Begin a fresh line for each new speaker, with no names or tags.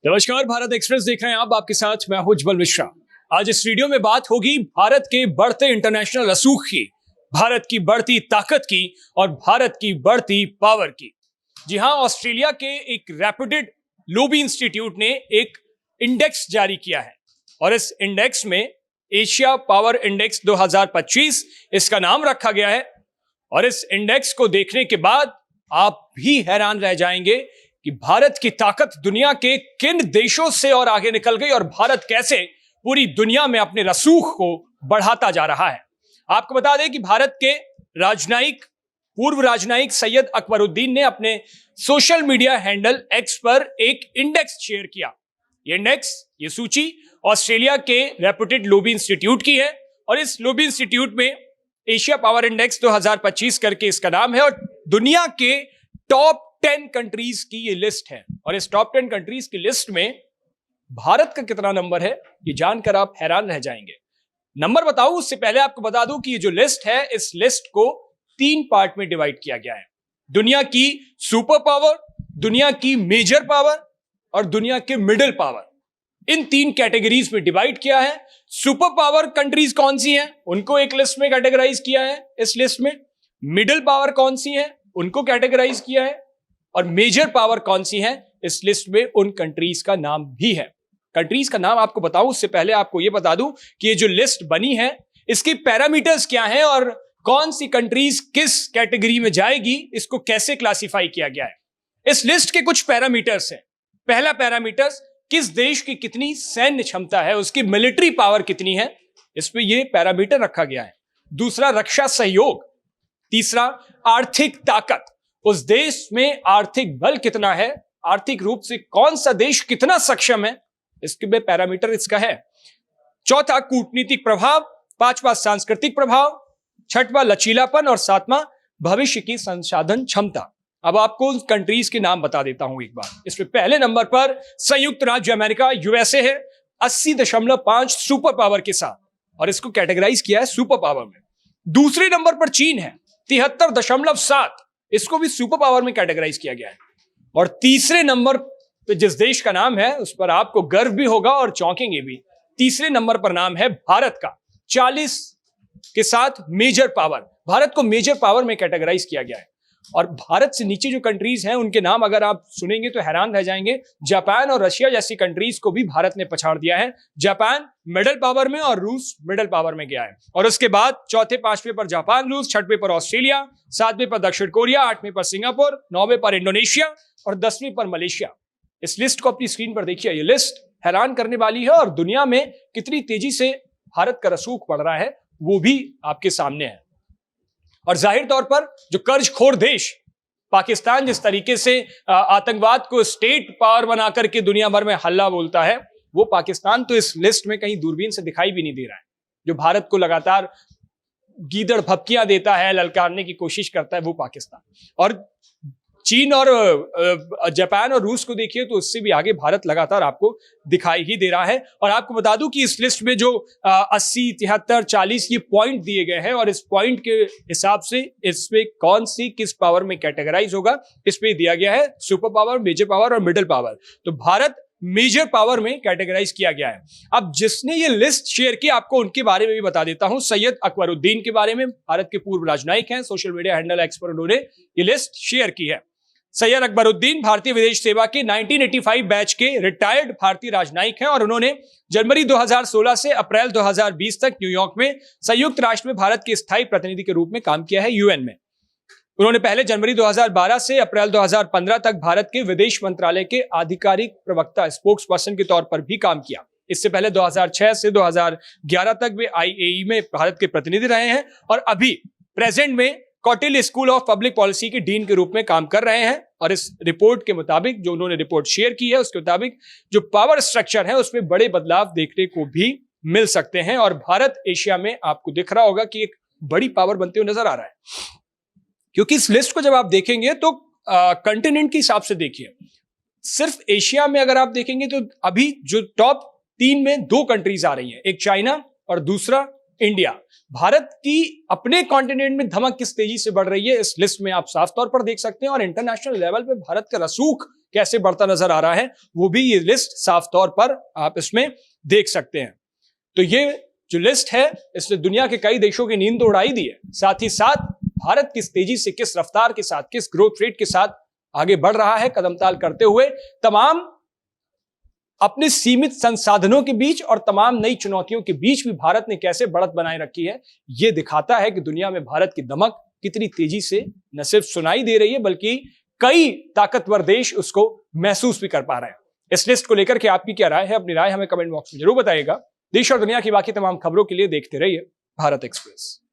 नमस्कार, भारत एक्सप्रेस देख रहे हैं आप। आपके साथ मैं हूं उज्जवल मिश्रा। आज इस वीडियो में बात होगी भारत के बढ़ते इंटरनेशनल रसूख की, भारत की बढ़ती ताकत की और भारत की बढ़ती पावर की। जी हां, ऑस्ट्रेलिया के एक रेप्यूटेड लोबी इंस्टीट्यूट ने एक इंडेक्स जारी किया है और इस इंडेक्स में एशिया पावर इंडेक्स 2025 इसका नाम रखा गया है। और इस इंडेक्स को देखने के बाद आप भी हैरान रह जाएंगे कि भारत की ताकत दुनिया के किन देशों से और आगे निकल गई और भारत कैसे पूरी दुनिया में अपने रसूख को बढ़ाता जा रहा है। आपको बता दें कि भारत के पूर्व राजनयिक सैयद अकबरुद्दीन ने अपने सोशल मीडिया हैंडल एक्स पर एक इंडेक्स शेयर किया। ये सूची ऑस्ट्रेलिया के रेप्यूटेड लोबी इंस्टीट्यूट की है और इस लोबी इंस्टीट्यूट में एशिया पावर इंडेक्स 2025 करके इसका नाम है और दुनिया के टॉप 10 कंट्रीज की ये लिस्ट है। और इस टॉप 10 कंट्रीज की लिस्ट में भारत का कितना नंबर है ये जानकर आप हैरान रह जाएंगे। नंबर बताऊं उससे पहले आपको बता दूं कि ये जो लिस्ट है, इस लिस्ट को 3 पार्ट में डिवाइड किया गया है। दुनिया की सुपर पावर, दुनिया की मेजर पावर और दुनिया के मिडिल पावर, इन 3 कैटेगरीज में डिवाइड किया है। सुपर पावर कंट्रीज कौन सी हैं उनको एक लिस्ट में कैटेगराइज किया है इस लिस्ट में। मिडिल पावर कौन सी हैं उनको कैटेगराइज किया है और मेजर पावर कौन सी है इस लिस्ट में उन कंट्रीज का नाम भी है। कंट्रीज का नाम आपको बताऊं उससे पहले आपको यह बता दूं कि ये जो लिस्ट बनी है इसकी पैरामीटर्स क्या हैं और कौन सी कंट्रीज किस कैटेगरी में जाएगी, इसको कैसे क्लासिफाई किया गया है। इस लिस्ट के कुछ पैरामीटर्स हैं। पहला पैरामीटर, किस देश की कितनी सैन्य क्षमता है, उसकी मिलिट्री पावर कितनी है, इस पे ये पैरामीटर रखा गया है। दूसरा, रक्षा सहयोग। तीसरा, आर्थिक ताकत, उस देश में आर्थिक बल कितना है, आर्थिक रूप से कौन सा देश कितना सक्षम है, इसके भी पैरामीटर इसका है। चौथा, कूटनीतिक प्रभाव। पांचवा, सांस्कृतिक प्रभाव। छठवां, लचीलापन और सातवां, भविष्य की संसाधन क्षमता। अब आपको कंट्रीज के नाम बता देता हूं एक बार। इसमें पहले नंबर पर संयुक्त राज्य अमेरिका यूएसए है 80.5 सुपर पावर के साथ, और इसको कैटेगराइज किया है सुपर पावर में। दूसरे नंबर पर चीन है 73.7, इसको भी सुपर पावर में कैटेगराइज किया गया है। और तीसरे नंबर पे जिस देश का नाम है उस पर आपको गर्व भी होगा और चौंकेंगे भी। तीसरे नंबर पर नाम है भारत का 40 के साथ मेजर पावर। भारत को मेजर पावर में कैटेगराइज किया गया है। और भारत से नीचे जो कंट्रीज हैं उनके नाम अगर आप सुनेंगे तो हैरान रह जाएंगे। जापान और रशिया जैसी कंट्रीज को भी भारत ने पछाड़ दिया है। जापान मिडिल पावर में और रूस मिडिल पावर में गया है। और उसके बाद चौथे 5वें पर जापान, रूस, 6वें पर ऑस्ट्रेलिया, 7वें पर दक्षिण कोरिया, 8वें पर सिंगापुर, 9वें पर इंडोनेशिया और 10वीं पर मलेशिया। इस लिस्ट को अपनी स्क्रीन पर देखिए। ये लिस्ट हैरान करने वाली है और दुनिया में कितनी तेजी से भारत का रसूख बढ़ रहा है वो भी आपके सामने है। और जाहिर तौर पर जो कर्जखोर देश पाकिस्तान जिस तरीके से आतंकवाद को स्टेट पावर बना करके दुनिया भर में हल्ला बोलता है, वो पाकिस्तान तो इस लिस्ट में कहीं दूरबीन से दिखाई भी नहीं दे रहा है। जो भारत को लगातार गीदड़ भपकियां देता है, ललकारने की कोशिश करता है, वो पाकिस्तान। और चीन और जापान और रूस को देखिए तो उससे भी आगे भारत लगातार आपको दिखाई ही दे रहा है। और आपको बता दूं कि इस लिस्ट में जो 80, 73, 40 ये पॉइंट दिए गए हैं और इस पॉइंट के हिसाब से इसमें कौन सी किस पावर में कैटेगराइज होगा इस पे दिया गया है सुपर पावर, मेजर पावर और मिडिल पावर। तो भारत मेजर पावर में कैटेगराइज किया गया है। अब जिसने ये लिस्ट शेयर की आपको उनके बारे में भी बता देता हूं। सैयद अकबरुद्दीन के बारे में, भारत के पूर्व राजनयिक हैं। सोशल मीडिया हैंडल एक्स पर उन्होंने ये लिस्ट शेयर की है। सैयद अकबरुद्दीन भारतीय विदेश सेवा के 1985 बैच के रिटायर्ड भारतीय राजनयिक हैं और उन्होंने जनवरी 2016 से अप्रैल 2020 तक न्यूयॉर्क में संयुक्त राष्ट्र में भारत के स्थायी प्रतिनिधि के रूप में काम किया है यूएन में। उन्होंने पहले जनवरी 2012 से अप्रैल 2015 तक भारत के विदेश मंत्रालय के आधिकारिक प्रवक्ता स्पोक्स पर्सन के तौर पर भी काम किया। इससे पहले 2006 से 2011 तक वे आईएई में भारत के प्रतिनिधि रहे हैं और अभी प्रेजेंट में Kautilya school of public policy के डीन के रूप में काम कर रहे हैं। और इस रिपोर्ट के मुताबिक, जो उन्होंने रिपोर्ट शेयर की है उसके मुताबिक जो पावर स्ट्रक्चर है उसमें बड़े बदलाव देखने को भी मिल सकते हैं और भारत एशिया में आपको दिख रहा होगा कि एक बड़ी पावर बनते हुए नजर आ रहा है। क्योंकि इस लिस्ट को जब आप देखेंगे तो कंटिनेंट के हिसाब से देखिए, सिर्फ एशिया में अगर आप देखेंगे तो अभी जो टॉप 3 में 2 कंट्रीज आ रही हैं, एक चाइना और दूसरा इंडिया। भारत की अपने कॉन्टिनेंट में धमक किस तेजी से बढ़ रही है इस लिस्ट में आप साफ तौर पर देख सकते हैं। और इंटरनेशनल लेवल पे भारत का रसूख कैसे बढ़ता नजर आ रहा है, वो भी ये लिस्ट साफ तौर पर आप इसमें देख सकते हैं। तो ये जो लिस्ट है, इसने दुनिया के कई देशों की नींद तो उड़ाई दी है, साथ ही साथ भारत किस तेजी से, किस रफ्तार के साथ, किस ग्रोथ रेट के साथ आगे बढ़ रहा है, कदमताल करते हुए तमाम अपने सीमित संसाधनों के बीच और तमाम नई चुनौतियों के बीच भी भारत ने कैसे बढ़त बनाए रखी है, यह दिखाता है कि दुनिया में भारत की दमक कितनी तेजी से न सिर्फ सुनाई दे रही है, बल्कि कई ताकतवर देश उसको महसूस भी कर पा रहे हैं। इस लिस्ट को लेकर के आपकी क्या राय है? अपनी राय हमें कमेंट बॉक्स में जरूर बताइएगा। देश और दुनिया की बाकी तमाम खबरों के लिए देखते रहिए भारत एक्सप्रेस।